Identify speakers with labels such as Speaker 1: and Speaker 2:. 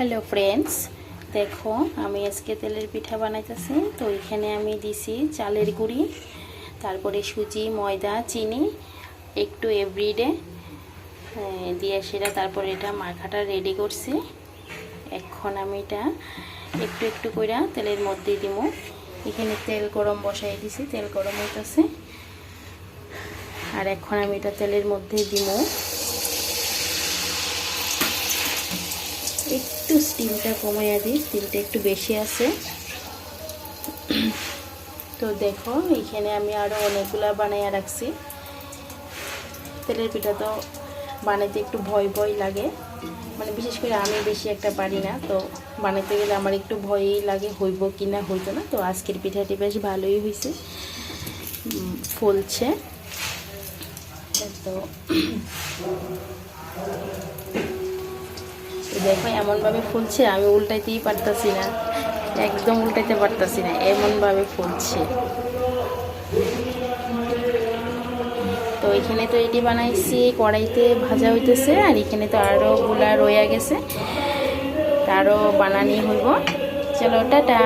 Speaker 1: Hello friends, দেখো আমি আজকে তেলের পিঠা বানাইতেছি। তো এখানে আমি দিছি চালের গুঁড়ি, তারপরে সুজি, ময়দা, চিনি, একটু এভরিডে দিয়ে সেটা তারপরে এটা মাখাটা রেডি করছি। এখন আমি এটা একটু একটু করে তেলের মধ্যে দিব। এখানে তেল গরম বসাই দিছি, তেল গরম হইতেছে। আর এখন আমি এটা তেলের মধ্যে দিব। একটু স্টিমটা কমাইয়া দিই, স্টিমটা একটু বেশি আছে। তো দেখো এখানে আমি আরও অনেকগুলা বানাইয়া রাখছি। তেলের পিঠা তো বানাইতে একটু ভয় ভয় লাগে, মানে বিশেষ করে আমি বেশি একটা পারি না, তো বানাইতে গেলে আমার একটু ভয়ই লাগে হইব কি না হইতো না। তো আজকের পিঠাটি বেশ ভালোই হয়েছে, ফুলছে। তো দেখো এমনভাবে ফুলছে, আমি উল্টাইতেই পারতাছি না, একদম উল্টাইতে পারতাছি না, এমনভাবে ফুলছে। তো এখানে তো এটি বানাইছি, কড়াইতে ভাজা হইতেছে, আর এখানে তো আরও গুলা রয়ে গেছে, আরও বানানি হইব। চলো টাটা।